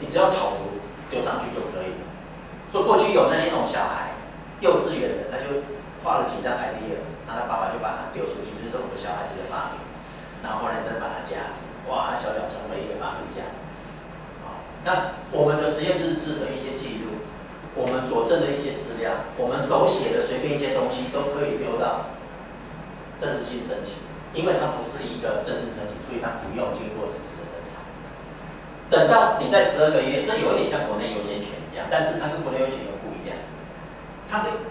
你只要草图丢上去就可以了。所以过去有那一种小孩，幼稚园的，他就画了几张 idea， 然后他爸爸就把它丢出去，就是说我的小孩子的发明，然后后来再把它加值，哇，他小小成为一个发明家。那我们的实验日志的一些记录，我们佐证的一些资料，我们手写的随便一些东西都可以丢到正式性申请，因为它不是一个正式申请，所以它不用经过实质的审查。等到你在12个月，这有一点像国内优先权一样，但是它跟国内优先权不一样，它的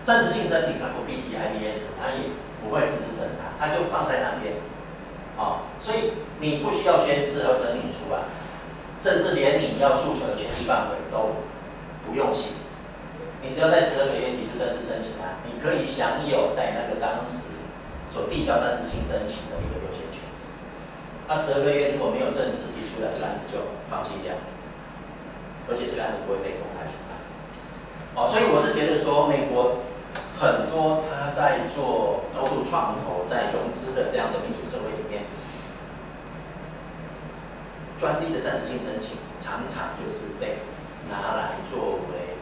正式性申请它不必提 IDS， 它也不会实质审查，它就放在那边。所以你不需要宣誓和声明书啊。甚至连你要诉求的权利范围都不用写，你只要在12个月提出正式申请案，你可以享有在那个当时所递交正式性申请的一个优先权。那12个月如果没有正式提出来，这个案子就放弃掉，而且这个案子不会被公开出来。所以我是觉得说，美国很多他在做高度创投、在融资的这样的民主社会里面。专利的暂时性申请常常就是被拿来作为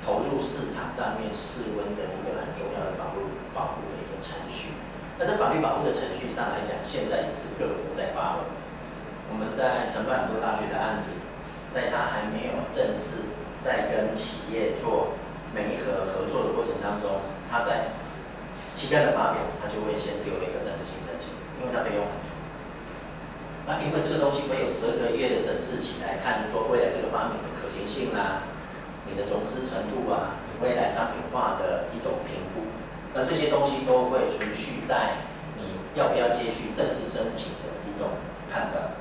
投入市场上面室温的一个很重要的法律保护的一个程序。那这法律保护的程序上来讲，现在也是各国在发文。我们在承办很多大学的案子，在它还没有正式在跟企业做媒合作的过程当中，它在期刊的发表，它就会先丢了一个暂时性申请，因为它费用很低。那因为这个东西会有12个月的审视期来看，说未来这个发明的可行性啊，你的融资程度啊，你未来商品化的一种评估，那这些东西都会储蓄在你要不要接续正式申请的一种判断。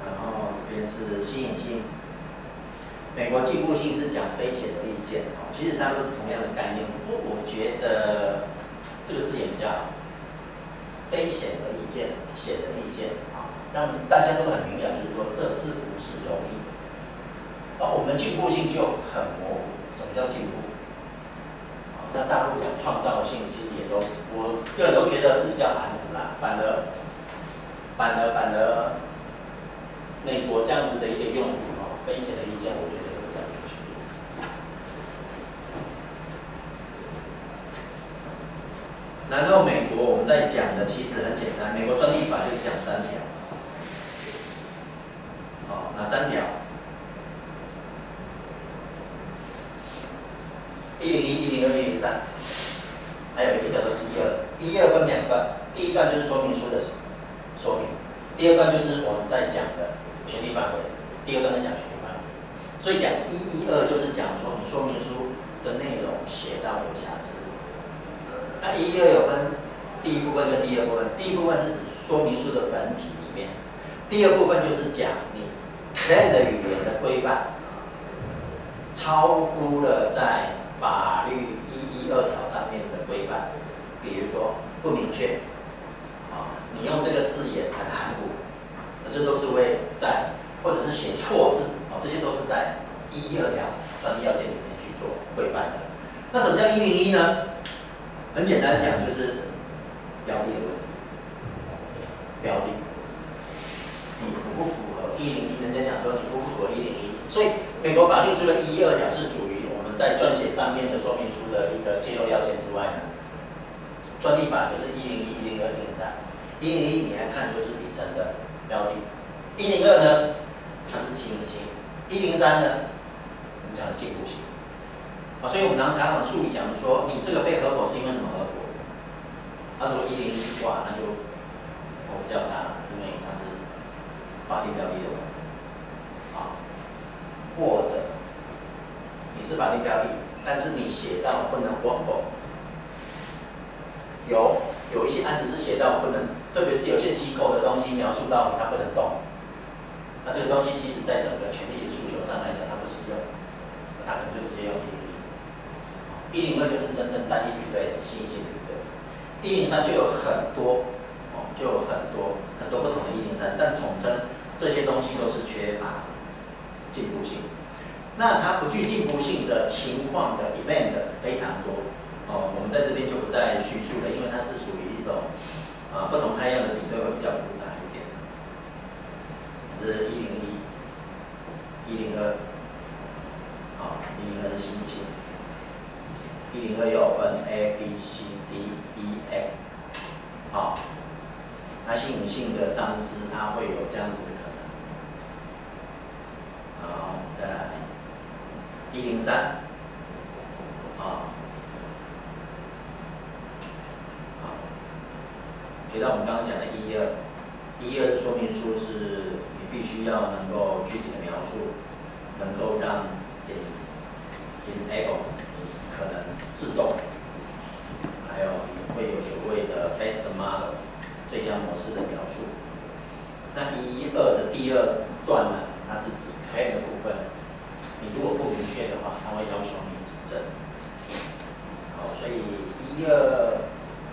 然后这边是吸引性，美国进步性是讲非显而易见，其实它都是同样的概念，不过我觉得这个字眼比较好。非显而易见，显而易见让大家都很明了，就是说这是不是容易的？而我们的进步性就很模糊，什么叫进步？那大陆讲创造性，其实也都，我个人都觉得是比较含糊啦。反而，美国这样子的一个用语非显而易见，我觉得比较有趣。然后美国我们在讲的其实很简单，美国专利法就是讲3条，哪3条？101、102、103，还有一个叫做112分2段，第一段就是说明书的说明，第二段就是我们在讲的权利范围，第二段在讲权利范围。所以讲112就是讲说你说明书的内容写到有瑕疵。那112有分第一部分跟第二部分，第一部分是指说明书的本体里面，第二部分就是讲你 claim 的语言的规范超乎了在法律112条上面的规范，比如说不明确，你用这个字眼很含糊，这都是会在或者是写错字，这些都是在112条专利要件里面去做规范的。那什么叫101呢？很简单讲，就是标的的问题。标的，你符不符合101？人家讲说你符不符合101？所以美国法律除了112条是属于我们在撰写上面的说明书的一个揭露要件之外呢，专利法就是101、102、103。101你来看就是底层的标的，102呢它是新颖性，103呢我们讲的进步性。所以我们常常术语讲说，你这个被合伙是因为什么合伙？他说101，哇，那就投效它，因为它是法定标的的问题，或者你是法定标的，但是你写到不能 workable， 有一些案子是写到不能，特别是有些机构的东西描述到它不能动，那这个东西其实在整个权利的诉求上来讲，它不适用，它可能就直接用102就是真正单一比对的新颖性比对，103就有很多不同的103，但统称这些东西都是缺乏进步性。那它不具进步性的情况的 event 非常多，我们在这边就不再叙述了，因为它是属于一种不同太阳的比对会比较复杂一点。它新颖性的丧失，它会有这样子的可能。好，再来103，好，回到我们刚刚讲的112的说明书是你必须要能够具体的描述，能够让 enable 可能自动，还有也会有所谓的 best model 最佳模式的描述。那112的第2段呢，它是指 claim 的部分，你如果不明确的话，它会要求你指证。好，所以112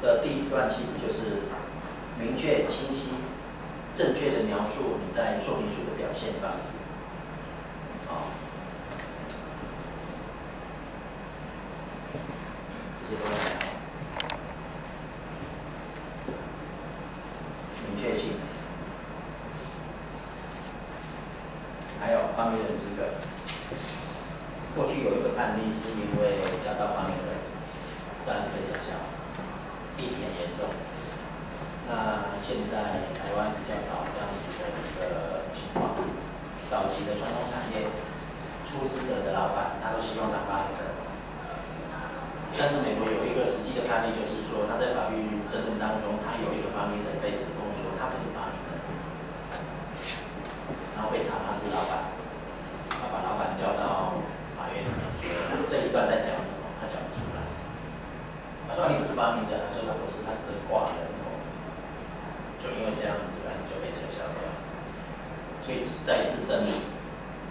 的第1段其实就是明确、清晰、正确的描述你在说明书的表现方式。好，这些都还好。明确性，还有发明人资格。过去有一个判例是因为驾照发明人这样子被撤销，议题很严重。那现在台湾比较少这样子的一个情况。早期的传统产业，出资者的老板他都希望当发明人，但是美国有一个实际的判例，就是说他在法律争论当中，他有一个发明人被指控说他不是发明人，然后被查他是老板，他把老板叫到法院里面说这一段在讲什么，他讲不出来。他说你不是发明人，他说他不是，他是挂人头。就因为这样子，这个案子就被撤销掉。所以再次证明，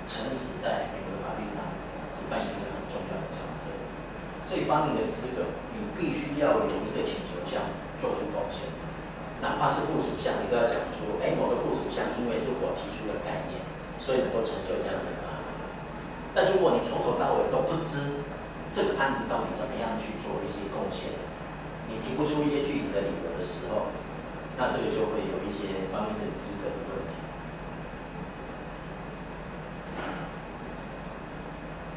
诚实在美国的法律上是扮演一个很重要的角色。所以发明的资格，你必须要有一个请求项做出贡献，哪怕是附属项，你都要讲出，某个附属项因为是我提出的概念，所以能够成就这样的发明。但如果你从头到尾都不知这个案子到底怎么样去做一些贡献，你提不出一些具体的理由的时候，那这个就会有一些方面的资格的问题。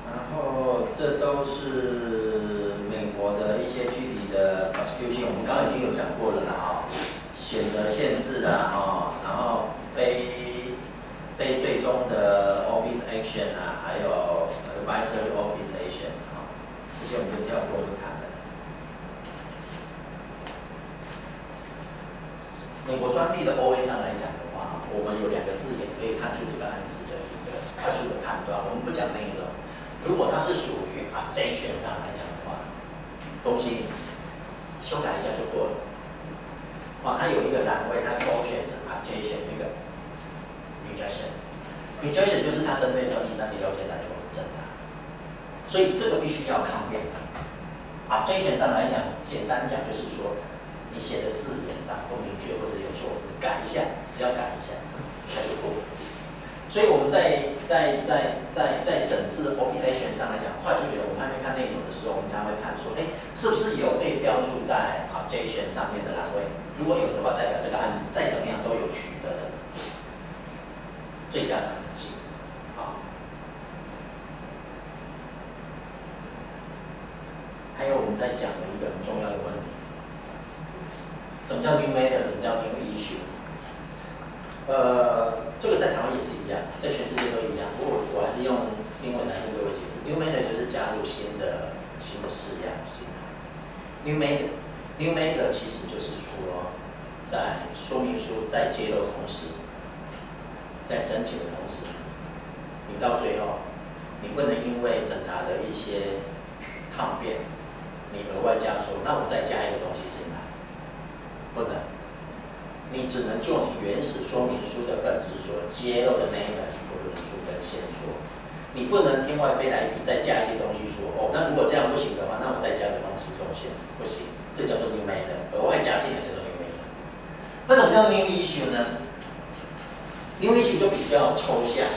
然后这都是美国的一些具体的 prosecution， 我们刚刚已经有讲过了啦，选择限制啦，然后非最终的 office action 啊，还有 advisory office action 这些我们就跳过不谈了。美国专利的 OA 上来讲的话，我们有2个字眼可以看出这个案子的一个快速的判断。我们不讲内容，如果它是属于objection上来讲的话，东西修改一下就过了。它有一个栏位，它勾选是 objection 那个 rejection 就是它针对专利3第6件来做审查，所以这个必须要抗辩的。objection 上来讲，简单讲就是说，你写的字眼上不明确或者有错字，改一下，只要改一下，它就过。所以我们在审视 office 上来讲，快速觉得我们还没看内容的时候，我们才会看说，是不是有被标注在 objection 上面的栏位？如果有的话，代表这个案子再怎么样都有取得的最佳可能性。还有我们在讲的一个很重要的问题。什么叫 new matter？ 什么叫 new issue？ 这个在台湾也是一样，在全世界都一样。不过我还是用英文来跟各位解释。new matter 就是加入新的式样、新的 new matter 其实就是说，在说明书在揭露同时，在申请的同时，你到最后，你不能因为审查的一些抗辩，你额外加说，那我再加一个东西进来。不能，你只能就你原始说明书的本质所揭露的那一栏去做论述跟线索，你不能天外飞来一笔再加一些东西说，那如果这样不行的话，那我再加个东西做限制，不行，这叫做 new matter， 额外加进来叫做 new matter。那什么叫 new issue 呢？ new issue 就比较抽象，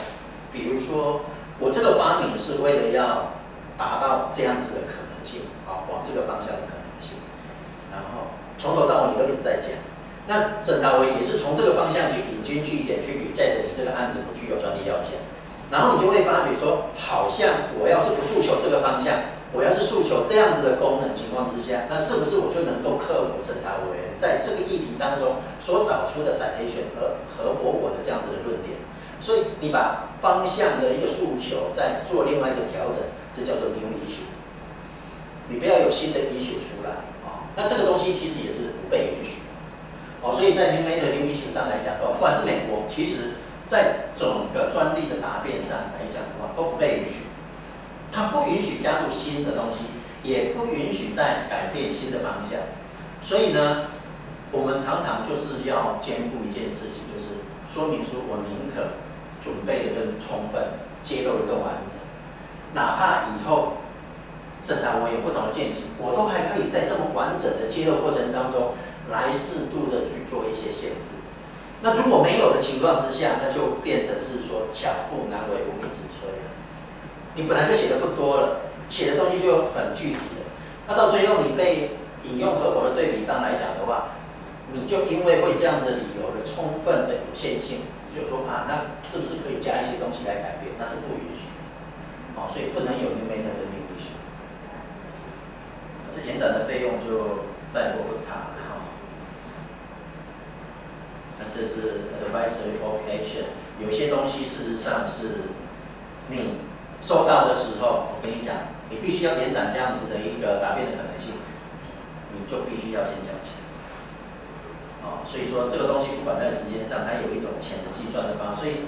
比如说我这个发明是为了要达到这样子的可能性，往这个方向的可能性，然后从头到尾你都一直在讲，那审查委也是从这个方向去引经据典去reject你这个案子不具有专利要件，然后你就会发觉说，好像我要是不诉求这个方向，我要是诉求这样子的功能情况之下，那是不是我就能够克服审查委员在这个议题当中所找出的 citation 和我的这样子的论点？所以你把方向的一个诉求再做另外一个调整，这叫做 new issue。你不要有新的 issue 出来啊、那这个东西其实也是不被允许的哦。所以在 new issue 上来讲的话，不管是美国，其实在整个专利的答辩上来讲的话，都不被允许。它不允许加入新的东西，也不允许再改变新的方向。所以呢，我们常常就是要兼顾一件事情，就是说明书我宁可准备的更充分，揭露的更完整，哪怕以后审查委员有不同的见解，我都还可以在这么完整的揭露过程当中，来适度的去做一些限制。那如果没有的情况之下，那就变成是说巧妇难为无米之炊了。你本来就写的不多了，写的东西就很具体了。那到最后你被引用合伙的对比纲来讲的话，你就因为会这样子的理由的充分的有限性，就说啊，那是不是可以加一些东西来改变？那是不允许的。哦，所以不能有 new method 的 new issue。这延展的费用就带过不谈了哈。那这是 advisory of action， 有些东西事实上是你收到的时候，我跟你讲，你必须要延展这样子的一个答辩的可能性，你就必须要先交钱。哦，所以说这个东西不管在时间上，它有一种钱的计算的方法，所以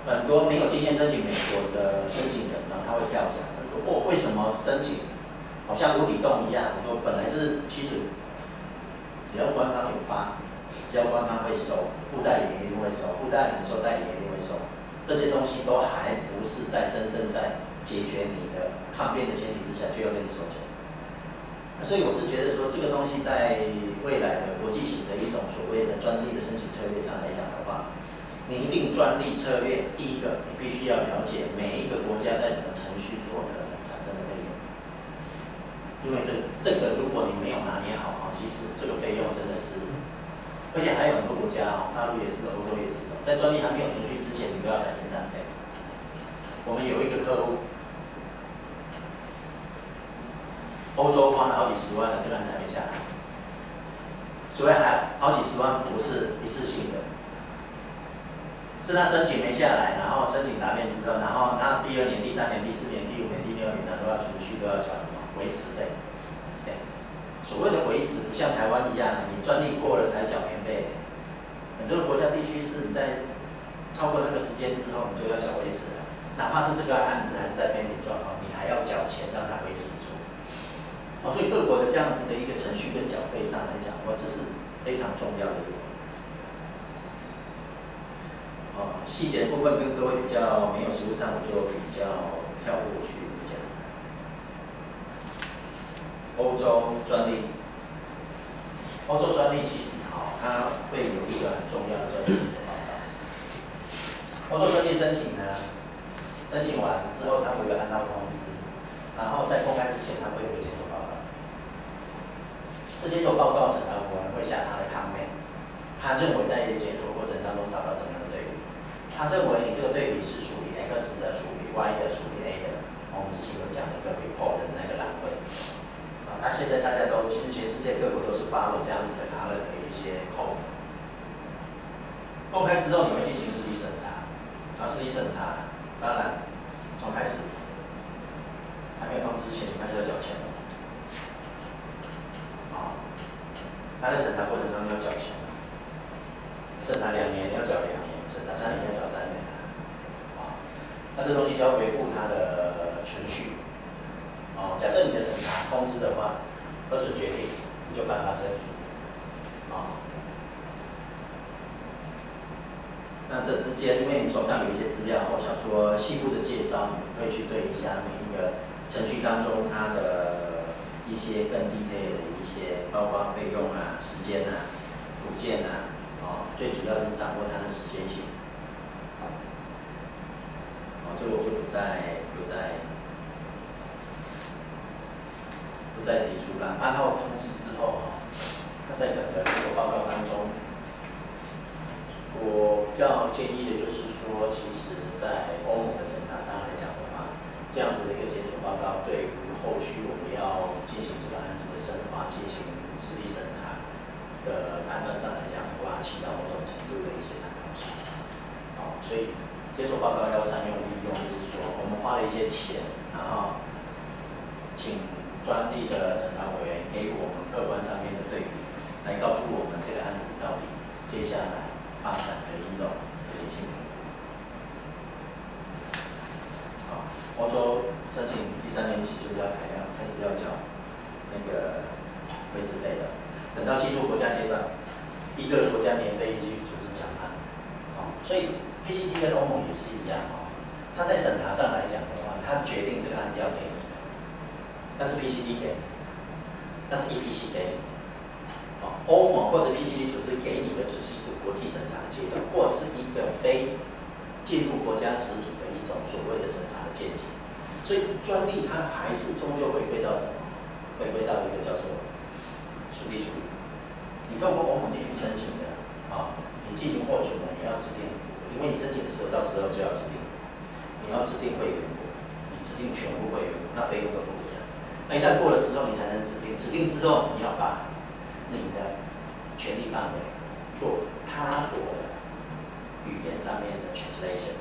很多没有经验申请美国的申请人呢，他会跳脚，说哦，为什么申请好像无底洞一样？我说本来是其实只要官方有发，只要官方会收，附带理人一定会收，附带人收，代理人一定会收。这些东西都还不是在真正在解决你的抗辩的前提之下，就要跟你收钱。所以我是觉得说，这个东西在未来的国际型的一种所谓的专利的申请策略上来讲的话，拟定专利策略，第一个你必须要了解每一个国家在什么程序所可能产生的费用，因为这个如果你没有拿捏好，其实这个费用真的是，而且还有很多国家哦，大陆也是的，欧洲也是的，在专利还没有程序之前，你都要采延展费。我们有一个客户。欧洲花了好几十万的这个案子还没下来，所以还好几十万不是一次性的，是他申请没下来，然后申请答辩之后，然后那第2年、第3年、第4年、第5年、第6年呢都要储蓄，都要缴什么维持费。对，所谓的维持不像台湾一样，你专利过了才缴年费，很多的国家地区是你在超过那个时间之后，你就要缴维持了，哪怕是这个案子还是在pending状况，你还要缴钱让它维持住。哦，所以各国的这样子的一个程序跟缴费上来讲，这是非常重要的一个。哦，细节部分跟各位比较没有实务上，我就比较跳过去讲。欧洲专利，欧洲专利其实它会有一个很重要的叫做检索报告。欧洲专利申请呢，申请完之后，它会有按照通知，然后在公开之前，它会有检索报告。这些做报告审查委员会下他的 comment， 他认为在检索过程当中找到什么样的对比，他认为你这个对比是属于 X 的、属于 Y 的、属于 A 的。我们之前有讲的一个 report 的那个栏位。那现在大家都其实全世界各国都是发了这样子的他的一些 code。公开之后你会进行实体审查，实体审查当然从开始还没有通知之前，你还是要缴钱的。他在审查过程中要缴钱，审查2年要缴2年，审查3年要缴3年，那这东西就要维护它的存续。假设你的审查通知的话，核准决定，你就把它证书。那这之间，因为你手上有一些资料，我想说细部的介绍，你可以去对一下每一个程序当中它的一些更 detail 的一些，包括费用啊、时间啊、组件啊，最主要是掌握它的时间性。这个我就不再提出了。按照通知之后，那在整个这个报告当中，我比较建议的就是说，其实在欧盟的审查上来讲的话，这样子的一个检索报告，对于后续我们要进行这个案子的深化、进行实地审查的判断上来讲的话，起到某种程度的一些参考性。好，所以检索报告要善用利用，就是说我们花了一些钱，然后请专利的审查委员给予我们客观上面的对比，来告诉我们这个案子到底接下来发展的一种可行性。好，欧洲申请第3年起就是要开始要缴那个维持费的，等到进入国家阶段，一个国家免费依据组织强判。好，所以 PCT 跟欧盟也是一样哦，它在审查上来讲的话，它决定这个案子要给你的，那是 PCT 给你的，那是 EPC 给你的。欧盟或者 PCT 组织给你的只是一个国际审查的阶段，或是一个非进入国家实体的一种所谓的审查的见解。所以专利它还是终究回归到什么？回归到一个叫做属地处理。你透过欧盟进去申请的你进行获准的，你要指定，因为你申请的时候到时候就要指定，你要指定会员国，你指定全部会员国，那费用都不一样。那一旦过了之后，你才能指定，指定之后你要把你的权利范围做他国的语言上面的 translation，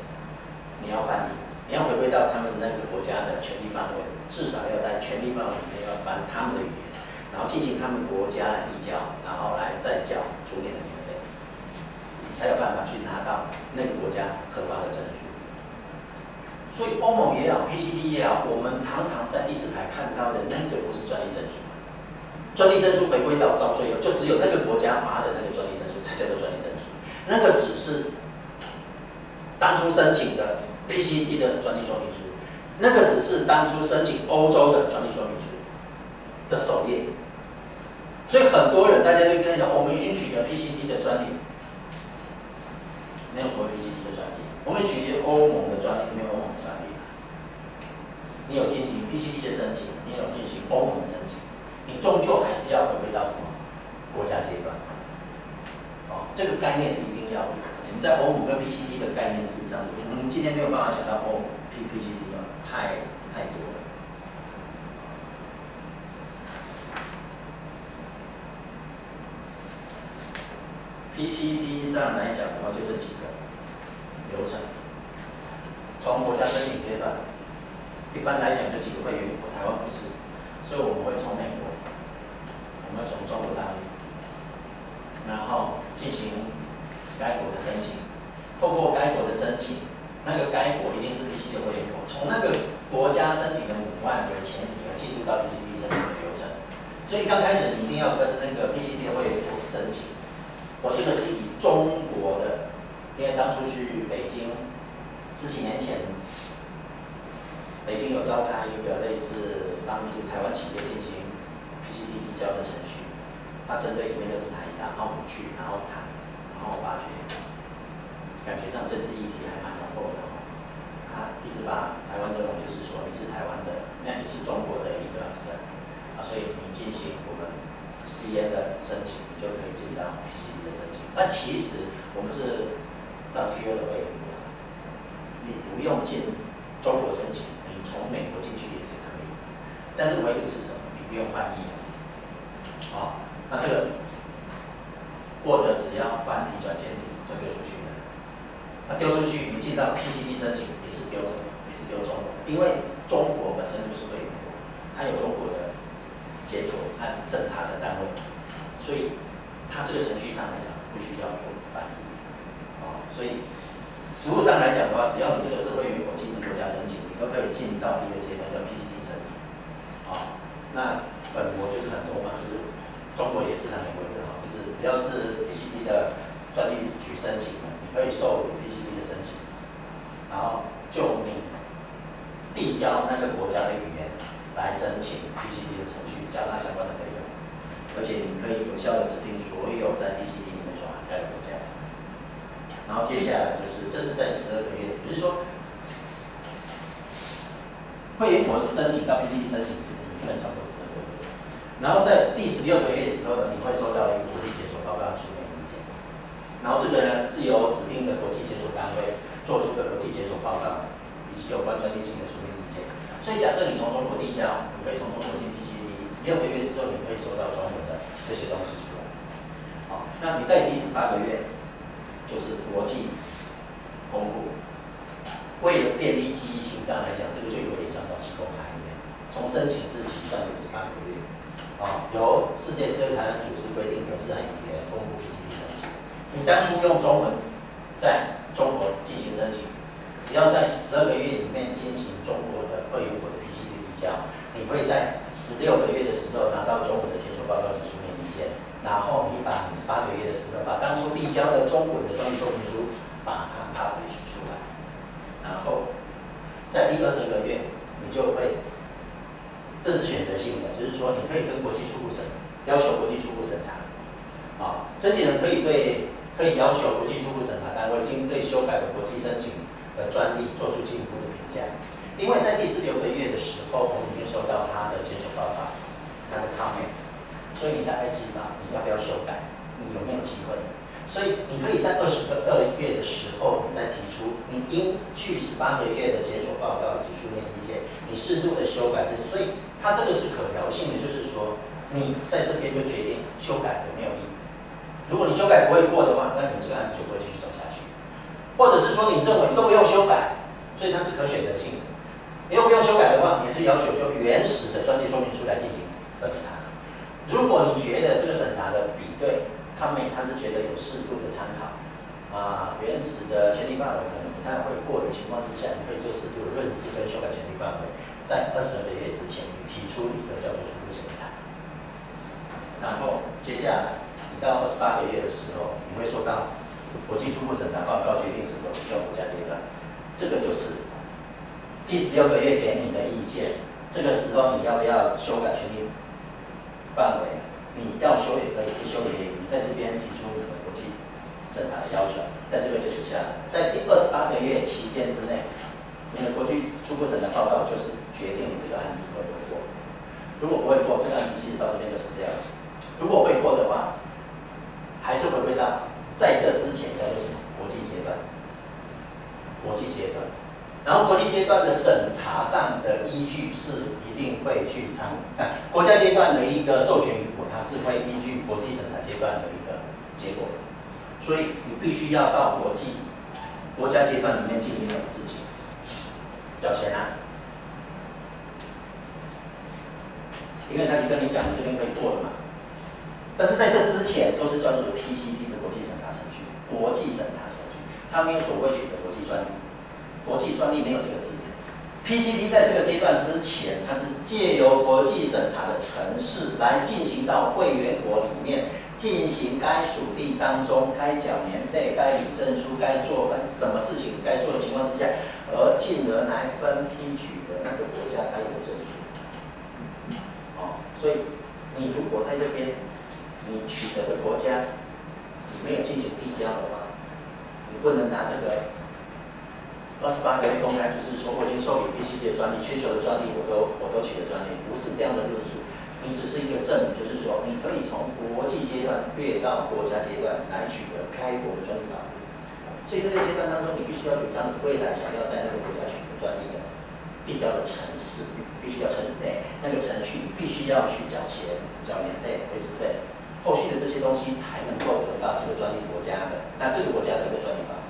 你要翻译，你要回归到他们那个国家的权利范围，至少要在权利范围里面要翻他们的语言，然后进行他们国家来递交，然后来再缴逐年的年费，你才有办法去拿到那个国家合法的证书。所以欧盟也好 ，PCT 也好，我们常常在第4台看到的那个不是专利证书。专利证书回归到最后，就只有那个国家发的那个专利证书才叫做专利证书，那个只是当初申请的 PCT 的专利说明书，那个只是当初申请欧洲的专利说明书的首页。所以很多人大家就跟你讲，我们已经取得 PCT 的专利，没有所谓 PCT 的专利，我们取得欧盟的专利，没有欧盟的专利。你有进行 PCT 的申请，你有进行欧盟的申请，你终究还是要回归到什么国家阶段？这个概念是一定要。我们在欧盟跟 PCT 的概念，事实上，我们今天没有办法讲到欧盟 PCT 太多了。PCT 上来讲的话，就这几个流程，从国家申请阶段。一般来讲就几个会员国，台湾不是，所以我们会从美国，我们会从中国大陆，然后进行该国的申请，透过该国的申请，那个该国一定是 PCT 的会员国，从那个国家申请的母案为前提而进入到 PCT 申请的流程。所以刚开始你一定要跟那个 PCT 的会员国申请。我这个是以中国的，因为当初去北京10几年前。北京有召开一个类似帮助台湾企业进行 PCT 递交的程序，它针对里面的是台商，然后我们去，然后谈，然后发觉，感觉上政治议题还蛮浓厚的他一直把台湾认为就是说你是台湾的，那你是中国的一个省所以你进行我们 CN 的申请，你就可以进到 PCT 的申请。那其实我们是WTO 的会员国，你不用进中国申请。从美国进去也是可以，但是唯独是什么？你不用翻译那这个 Word 只要繁体转简体就丢出去了。那丢出去，你进到 PCT 申请也是丢什么？也是丢中文，因为中国本身就是会员国，它有中国的检索和审查的单位，所以它这个程序上来讲是不需要做翻译所以实务上来讲的话，只要你这个是会员国进入国家申请。都可以进到第2阶段叫 PCT 审理那本国就是很多嘛，就是中国也是，美国也是就是只要是 PCT 的专利局申请的，你可以受理 PCT 的申请，然后就你递交那个国家的语言来申请 PCT 的程序，缴纳相关的费用，而且你可以有效的指定所有在 PCT 里面所涵盖的国家。然后接下来就是这是在12个月，也就是说。会员国申请到 PCT 申请你分超过12个月，然后在第16个月时候呢，你会收到一个国际检索报告书面意见，然后这个呢是由指定的国际检索单位做出的国际检索报告，已及有关专利性的书面意见。所以假设你从中国递交，你可以从中国进 PCT，16个月之后你可以收到中文的这些东西出来。好，那你在第18个月就是国际公布。为了便利记忆性上来讲，这个就有点像早期公开一样，从申请日起算18个月。由世界自由财产组织规定格式和语言公布 PCT 申请。你当初用中文在中国进行申请，只要在12个月里面进行中国的会员国的 PCT 递交，你会在16个月的时候拿到中文的检索报告及书面意见，然后你把你18个月的时候把当初递交的中文的专利说明书把它publish出来，然后在第22个月你就会。这是选择性的，就是说你可以跟国际初步审查，要求国际初步审查。申请人可以要求国际初步审查单位经对修改的国际申请的专利做出进一步的评价。因为在第16个月的时候，我们已经收到他的检索报告，他的 comment， 所以你大概知道你要不要修改，你有没有机会。所以你可以在22月的时候，你再提出你应去18个月的检索报告及书面意见，你适度的修改这些，所以它这个是可调性的，就是说你在这边就决定修改有没有意义。如果你修改不会过的话，那你这个案子就不会继续走下去。或者是说你认为你都不用修改，所以它是可选择性的。你又不用修改的话，你是要求就原始的专利说明书来进行审查。如果你觉得这个审查的比对，他是觉得有适度的参考，原始的权利范围可能不太会过的情况之下，你可以做适度的润饰跟修改权利范围，在22个月之前，你提出一个叫做初步审查。然后接下来，你到28个月的时候，你会收到国际初步审查报告，决定是否启动国家阶段。这个就是第16个月给你的意见。这个时候你要不要修改权利范围？你要修也可以，不修也可以。你在这边提出你的国际审查的要求，在这个就写下来。在第28个月期间之内，你的国际初步审查报告就是决定你这个案子会不会过。如果不会过，这个案子其实到这边就死掉了。如果会过的话，还是回归到在这之前叫做什么？国际阶段。国际阶段。然后国际阶段的审查上的依据是一定会去国家阶段的一个授权与否，它是会依据国际审查阶段的一个结果，所以你必须要到国家阶段里面进行什么事情，缴钱啊，因为他就跟你讲这边可以过了嘛，但是在这之前都是叫做 PCT 的国际审查程序，国际审查程序，它没有所谓取得国际专利。国际专利没有这个字眼 ，PCT 在这个阶段之前，它是借由国际审查的程式来进行到会员国里面进行该属地当中该缴年费、该领证书、该做什么事情该做的情况之下，而进而来分批取的那个国家该有的证书。所以你如果在这边你取得的国家你没有进行递交的话，你不能拿这个。28个月公开就是说，我已经授予 PCT 的专利，全球的专利我都取得专利，不是这样的论述。你只是一个证明，就是说你可以从国际阶段跃到国家阶段来取得该国的专利保护。所以这个阶段当中，你必须要主张你未来想要在那个国家取得专利的递交的程式，必须要那个程序，你必须要去缴钱、缴年费、维持费，后续的这些东西才能够得到这个专利国家的这个国家的一个专利保护。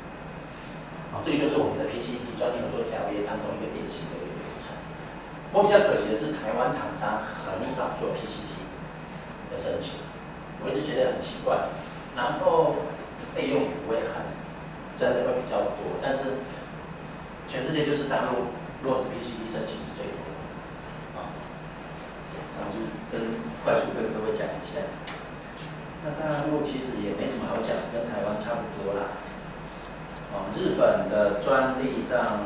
这个就是我们的 PCT 专利合作条约当中一个典型的一个流程。我比较可惜的是，台湾厂商很少做 PCT 的申请，我一直觉得很奇怪。然后费用也不会真的会比较多，但是全世界就是大陆落实 PCT 申请是最多的。然后就是快速跟各位讲一下。那大陆其实也没什么好讲，跟台湾差不多啦。日本的专利上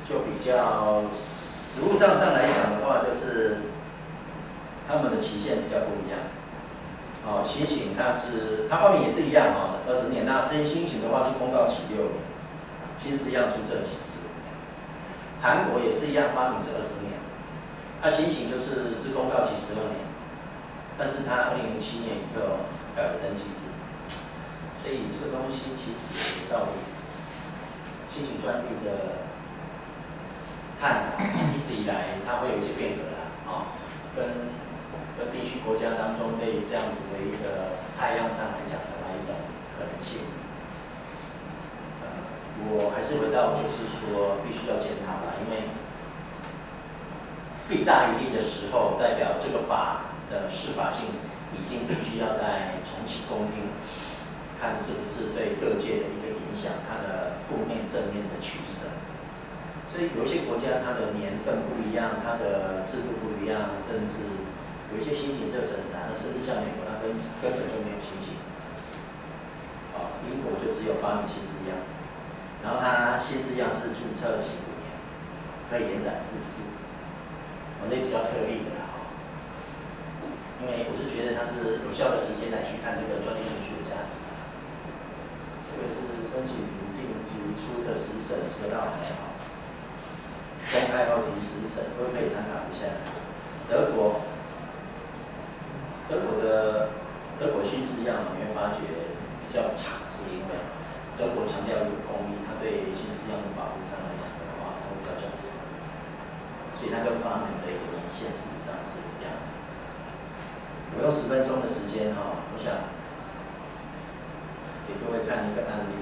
就比较实务上来讲的话，就是他们的期限比较不一样。新型它发明也是一样20年，那新型的话是公告期6年，新式样注册期15年。韩国也是一样，发明是20年，新型是公告期12年，但是它2007年以后改了登记制。所以这个东西其实有道理。新型专利的探讨，一直以来它会有一些变革啦，跟地区国家当中对于这样子的一个太阳上来讲的那一种可能性。我还是回到就是说必须要检讨啦，因为弊大于利的时候，代表这个法的适法性已经必须要再重启公听，看是不是对各界的一个影响，它的负面正面的取舍。所以有一些国家它的年份不一样，它的制度不一样，甚至有一些新型社审查，甚至像美国它根本就没有新型，英国就只有发明新式样。然后它新式样是注册期5年，可以延展4次，这比较特例的啦。因为我是觉得它是有效的时间来去看这个专利程序的价值。这个是申请并提出的时审，这个倒还好。公开后提时审，都可以参考一下。德国新式样，你会发觉比较长，是因为德国强调有公益，它对新式样的保护上来讲的话，它会比较重视，所以它跟发明的一个年限事实上是一样的。我用10分钟的时间我想给各位看一个案例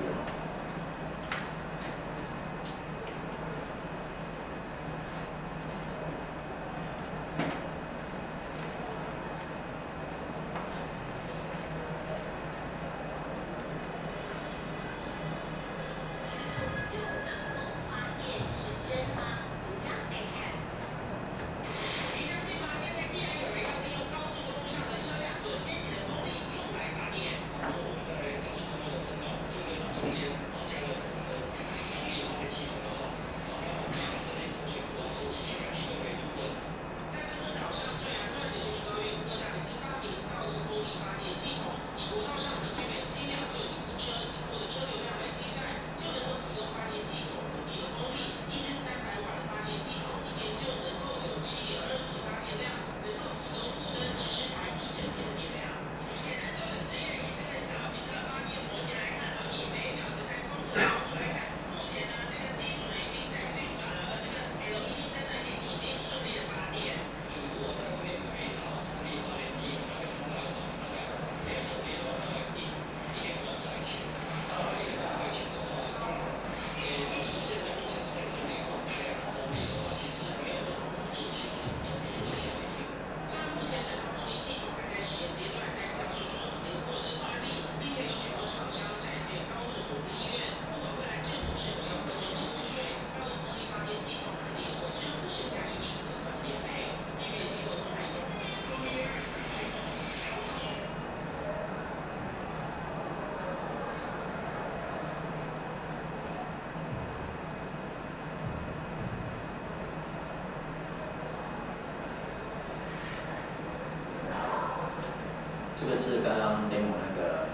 这个是刚刚demo那个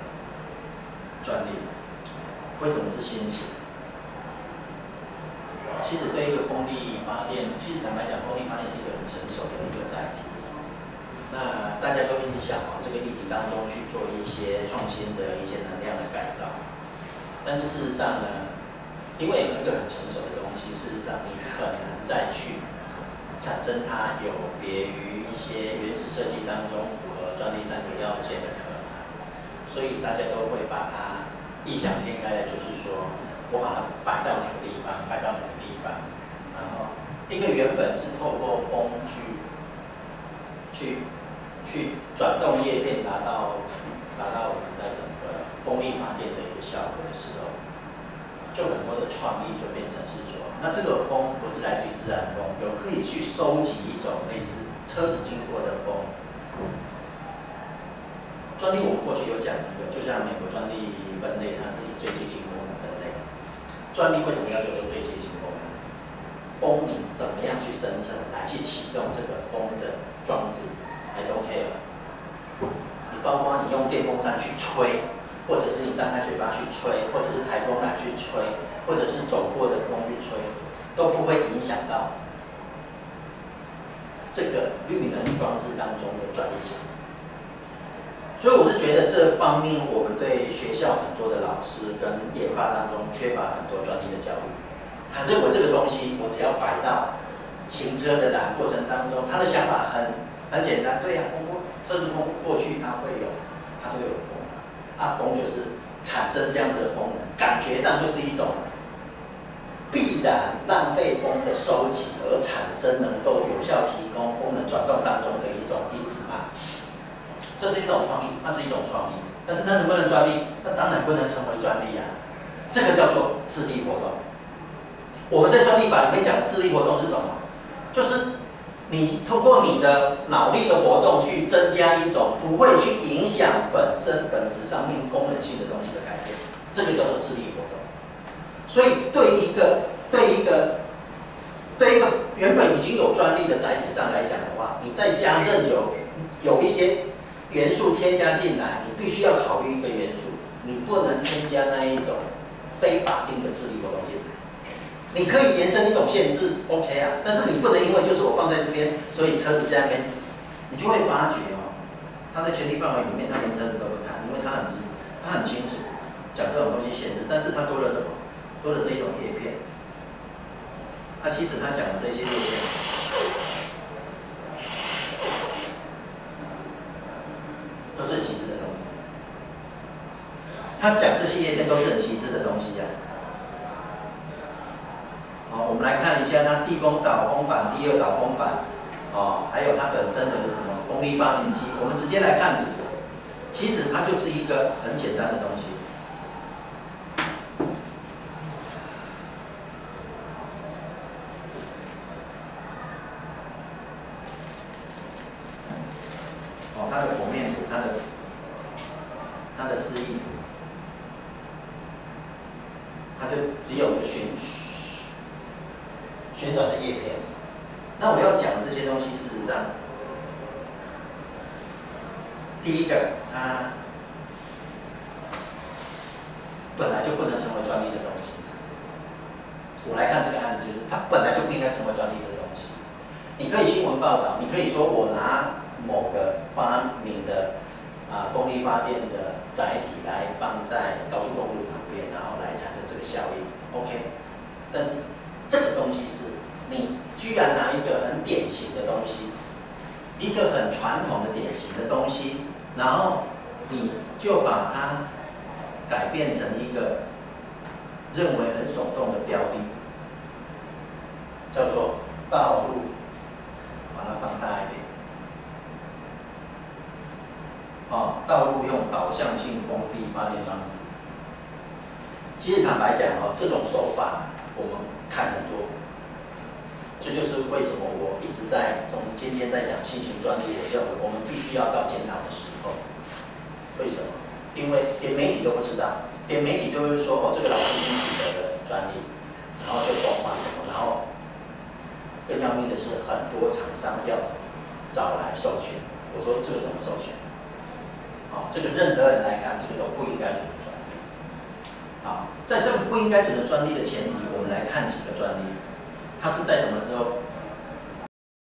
专利，为什么是新型？其实对一个风力发电，其实坦白讲，风力发电是一个很成熟的一个载体。那大家都一直想往这个议题当中去做一些创新的一些能量的改造，但是事实上呢，因为有一个很成熟的东西，事实上你很难再去产生它有别于一些原始设计当中符合专利3个要件的可能，所以大家都会把它异想天开的，就是说我把它摆到哪个地方，摆到哪个地方，然后一个原本是透过风去转动叶片达到我们在整个风力发电的一个效果的时候，就很多的创意就变成是说，那这个风不是来自于自然风，有可以去收集一种类似车子经过的风。专利我们过去有讲一个，就像美国专利分类，它是以最接近风的分类。专利为什么要叫做最接近风呢？风你怎么样去生成来去启动这个风的装置 ？I don't care。你包括你用电风扇去吹，或者是你张开嘴巴去吹，或者是台风来去吹，或者是走过的风去吹，都不会影响到这个绿能装置当中的专利性。所以我是觉得这方面我们对学校很多的老师跟研发当中缺乏很多专利的教育，他认为这个东西我只要摆到行车的过程当中，他的想法很简单，对呀、车子风过去它都有风啊，风就是产生这样子的风能，感觉上就是一种必然浪费风的收集而产生能够有效提供风能转动当中的一种因子嘛。这是一种创意，它是一种创意，但是它能不能专利？那当然不能成为专利啊。这个叫做智力活动。我们在专利法里面讲的智力活动是什么？就是你通过你的脑力的活动去增加一种不会去影响本质上面功能性的东西的改变，这个叫做智力活动。所以对一个原本已经有专利的载体上来讲的话，你再加任有一些元素添加进来，你必须要考虑一个元素，你不能添加那一种非法定的智力活动进来。你可以延伸一种限制 ，OK 啊，但是你不能因为就是我放在这边，所以车子在那边，你就会发觉哦，它在权利范围里面，它连车子都不谈，因为它很清楚讲这种东西限制，但是它多了什么？多了这一种叶片。它其实它讲的这些叶片，都是很细致的东西。它讲这些叶片都是很细致的东西呀、好，我们来看一下它地风导风板、第二导风板，还有它本身的什么风力发电机，我们直接来看图。其实它就是一个很简单的东西。它的剖面图，它的示意图，它就只有个旋转的叶片。那我要讲的这些东西，事实上，第一个，它本来就不能成为专利的东西。我来看这个案子，就是它本来就不应该成为专利的东西。你可以新闻报道，你可以说我拿某个发明的风力发电的载体来放在高速公路旁边，然后来产生这个效应 ，OK。但是这个东西是你居然拿一个很典型的东西，一个很传统的典型的东西，然后你就把它改变成一个认为很耸动的标的，叫做道路，把它放大一点。道路用导向性封闭发电装置。其实坦白讲这种手法我们看很多，这就是为什么我一直从今天在讲新型专利，我认为我们必须要到检讨的时候。为什么？因为连媒体都不知道，连媒体都会说这个老师已经取得了专利，然后就动画什么，然后更要命的是很多厂商要找来授权。我说这个怎么授权？这个任何人来看，这个都不应该准的专利。在这个不应该准的专利的前提，我们来看几个专利，它是在什么时候